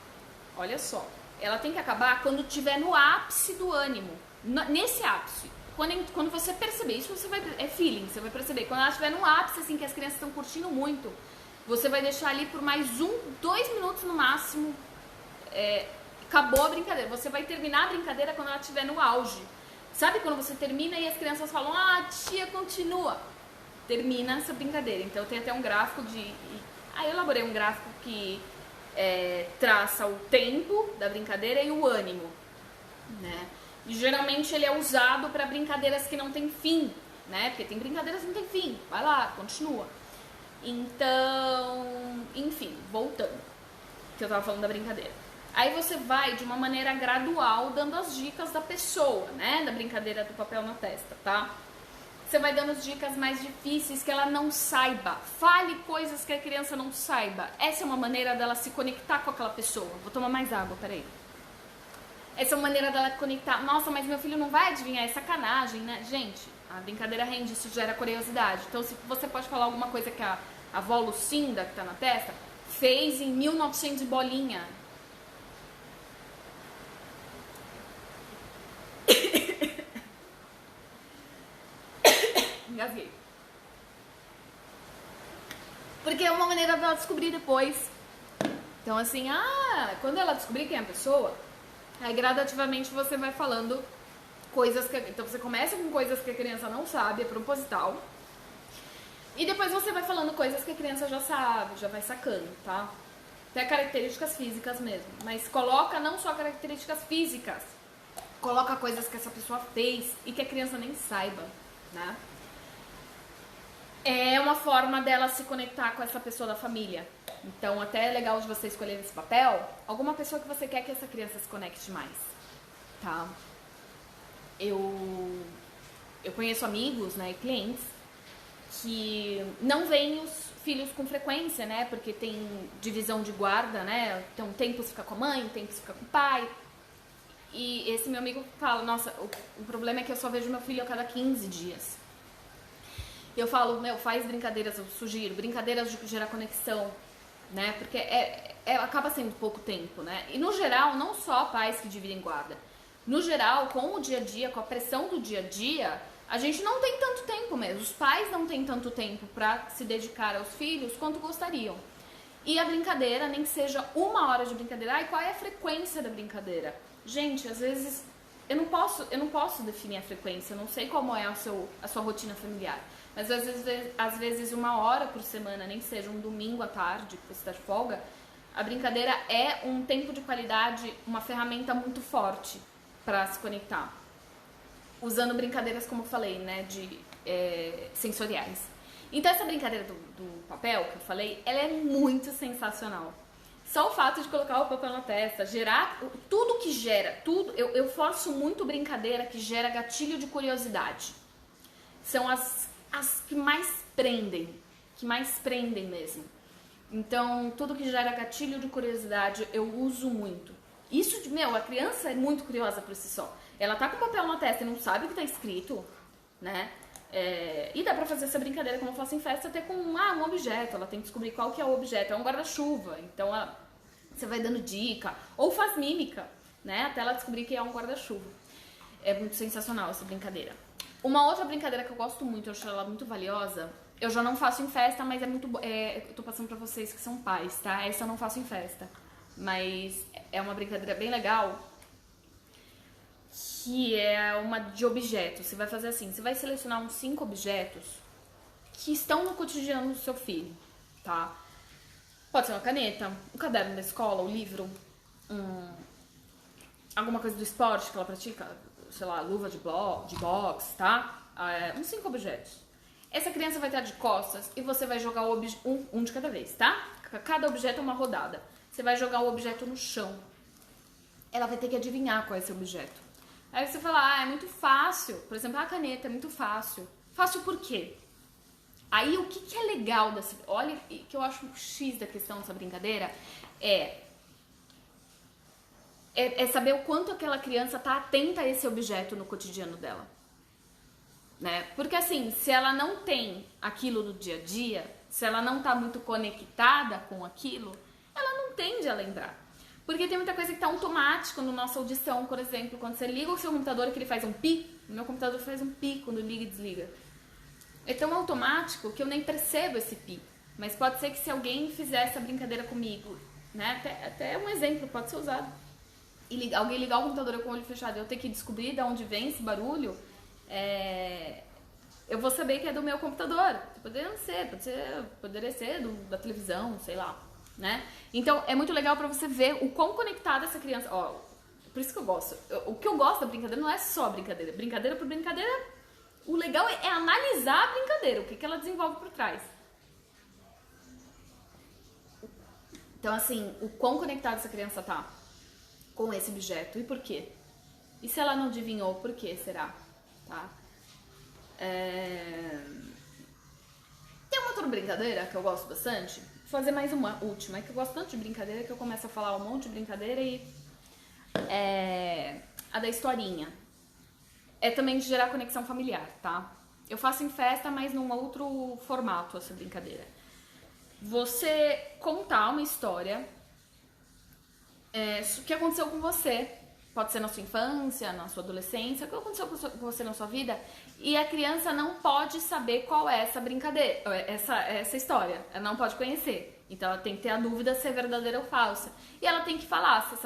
olha só, ela tem que acabar quando estiver no ápice do ânimo, nesse ápice. Quando você perceber, isso é feeling, você vai perceber. Quando ela estiver no ápice, assim, que as crianças estão curtindo muito, você vai deixar ali por mais 2 minutos no máximo, acabou a brincadeira. Você vai terminar a brincadeira quando ela estiver no auge. Sabe quando você termina e as crianças falam, tia, continua. Termina essa brincadeira. Então tem até um gráfico eu elaborei um gráfico que traça o tempo da brincadeira e o ânimo, né? E geralmente ele é usado para brincadeiras que não tem fim, né? Porque tem brincadeiras que não tem fim. Vai lá, continua. Então, enfim, voltando, que eu tava falando da brincadeira. Aí você vai de uma maneira gradual dando as dicas da pessoa, né? Da brincadeira do papel na testa, tá? Você vai dando as dicas mais difíceis que ela não saiba. Fale coisas que a criança não saiba. Essa é uma maneira dela se conectar com aquela pessoa. Vou tomar mais água, peraí. Essa é uma maneira dela conectar. Nossa, mas meu filho não vai adivinhar, é sacanagem, né? Gente, a brincadeira rende, isso gera curiosidade. Então, se você pode falar alguma coisa que a avó Lucinda, que tá na testa, fez em 1900 bolinha. Engasguei. Porque é uma maneira dela descobrir depois. Então, assim, quando ela descobrir quem é a pessoa, aí gradativamente você vai falando coisas que... Então, você começa com coisas que a criança não sabe, é proposital. E depois você vai falando coisas que a criança já sabe, já vai sacando, tá? Até características físicas mesmo. Mas coloca não só características físicas, coloca coisas que essa pessoa fez e que a criança nem saiba, né? É uma forma dela se conectar com essa pessoa da família. Então, até é legal de você escolher esse papel, alguma pessoa que você quer que essa criança se conecte mais, tá? Eu conheço amigos, né, e clientes que não veem os filhos com frequência, né, porque tem divisão de guarda, né, então tempos fica com a mãe, tempos fica com o pai. E esse meu amigo fala, nossa, o problema é que eu só vejo meu filho a cada 15 dias. Eu falo, faz brincadeiras, eu sugiro, brincadeiras de gerar conexão, né? Porque acaba sendo pouco tempo, né? E no geral, não só pais que dividem guarda. No geral, com o dia a dia, com a pressão do dia a dia, a gente não tem tanto tempo mesmo. Os pais não têm tanto tempo para se dedicar aos filhos quanto gostariam. E a brincadeira, nem que seja 1 hora de brincadeira. Qual é a frequência da brincadeira? Gente, às vezes eu não posso definir a frequência, eu não sei como é a sua rotina familiar. Mas às vezes 1 hora por semana, nem que seja um domingo à tarde, que você está de folga, a brincadeira é um tempo de qualidade, uma ferramenta muito forte para se conectar. Usando brincadeiras, como eu falei, né, sensoriais. Então essa brincadeira do papel que eu falei, ela é muito sensacional. Só o fato de colocar o papel na testa, gerar tudo que gera, tudo. Eu forço muito brincadeira que gera gatilho de curiosidade. São as que mais prendem mesmo. Então, tudo que gera gatilho de curiosidade, eu uso muito. Isso, a criança é muito curiosa por si só. Ela tá com o papel na testa e não sabe o que tá escrito, né? E dá pra fazer essa brincadeira, como eu faço em festa, até com um objeto. Ela tem que descobrir qual que é o objeto. É um guarda-chuva. Então, você vai dando dica. Ou faz mímica, né? Até ela descobrir que é um guarda-chuva. É muito sensacional essa brincadeira. Uma outra brincadeira que eu gosto muito, eu acho ela muito valiosa, eu já não faço em festa, mas eu tô passando pra vocês que são pais, tá? Essa eu não faço em festa, mas é uma brincadeira bem legal, que é uma de objetos. Você vai fazer assim, você vai selecionar uns 5 objetos que estão no cotidiano do seu filho, tá? Pode ser uma caneta, um caderno da escola, um livro, alguma coisa do esporte que ela pratica, sei lá, luva de boxe, tá? Uns 5 objetos. Essa criança vai estar de costas e você vai jogar um de cada vez, tá? Cada objeto é uma rodada. Você vai jogar o objeto no chão. Ela vai ter que adivinhar qual é esse objeto. Aí você fala, é muito fácil. Por exemplo, a caneta é muito fácil. Fácil por quê? Aí o que é legal dessa... Olha, que eu acho o X da questão dessa brincadeira é saber o quanto aquela criança tá atenta a esse objeto no cotidiano dela, né? Porque assim, se ela não tem aquilo no dia a dia, se ela não tá muito conectada com aquilo, ela não tende a lembrar. Porque tem muita coisa que tá automático na nossa audição, por exemplo, quando você liga o seu computador que ele faz um pi, o meu computador faz um pi quando liga e desliga. É tão automático que eu nem percebo esse pi. Mas pode ser que se alguém fizer essa brincadeira comigo, né? Até um exemplo pode ser usado. E alguém ligar o computador com o olho fechado e eu ter que descobrir de onde vem esse barulho, eu vou saber que é do meu computador. Poderia ser da televisão, sei lá, né? Então, é muito legal pra você ver o quão conectada essa criança... Ó, por isso que eu gosto. O que eu gosto da brincadeira não é só brincadeira. Brincadeira por brincadeira, o legal é analisar a brincadeira, o que ela desenvolve por trás. Então, assim, o quão conectada essa criança tá com esse objeto e por quê? E se ela não adivinhou, por que será? Tá? Tem uma outra brincadeira que eu gosto bastante. Vou fazer mais uma última. É que eu gosto tanto de brincadeira que eu começo a falar um monte de brincadeira e A da historinha. É também de gerar conexão familiar, tá? Eu faço em festa, mas num outro formato essa brincadeira. Você contar uma história que aconteceu com você. Pode ser na sua infância, na sua adolescência, o que aconteceu com você na sua vida. E a criança não pode saber qual é essa brincadeira, essa história. Ela não pode conhecer. Então ela tem que ter a dúvida se é verdadeira ou falsa. E ela tem que falar se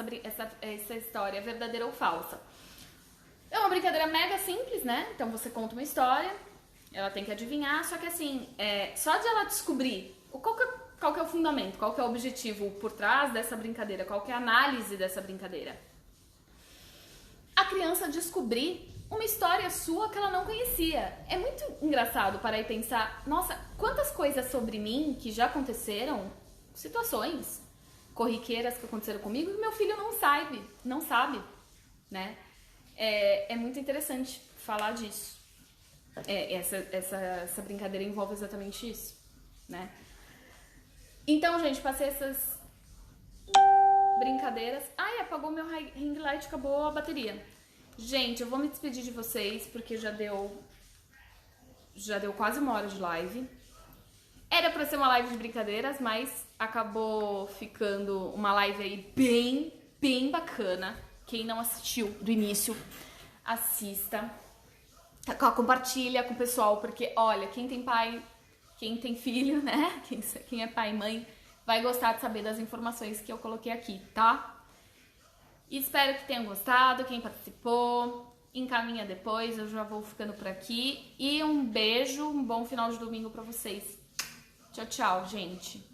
essa história é verdadeira ou falsa. É uma brincadeira mega simples, né? Então você conta uma história, ela tem que adivinhar, só que assim, só de ela descobrir qual que é o fundamento, qual que é o objetivo por trás dessa brincadeira, qual que é a análise dessa brincadeira. A criança descobrir uma história sua que ela não conhecia. É muito engraçado parar e pensar, nossa, quantas coisas sobre mim que já aconteceram, situações corriqueiras que aconteceram comigo e meu filho não sabe, né? É muito interessante falar disso. Essa brincadeira envolve exatamente isso, né? Então, gente, passei essas brincadeiras. Ai, apagou meu ring light, acabou a bateria. Gente, eu vou me despedir de vocês porque já deu quase 1 hora de live. Era pra ser uma live de brincadeiras, mas acabou ficando uma live aí bem, bem bacana. Quem não assistiu do início, assista. Compartilha com o pessoal, porque olha, quem tem pai, quem tem filho, né? Quem é pai e mãe, vai gostar de saber das informações que eu coloquei aqui, tá? E espero que tenham gostado, quem participou, encaminha depois, eu já vou ficando por aqui. E um beijo, um bom final de domingo pra vocês. Tchau, tchau, gente.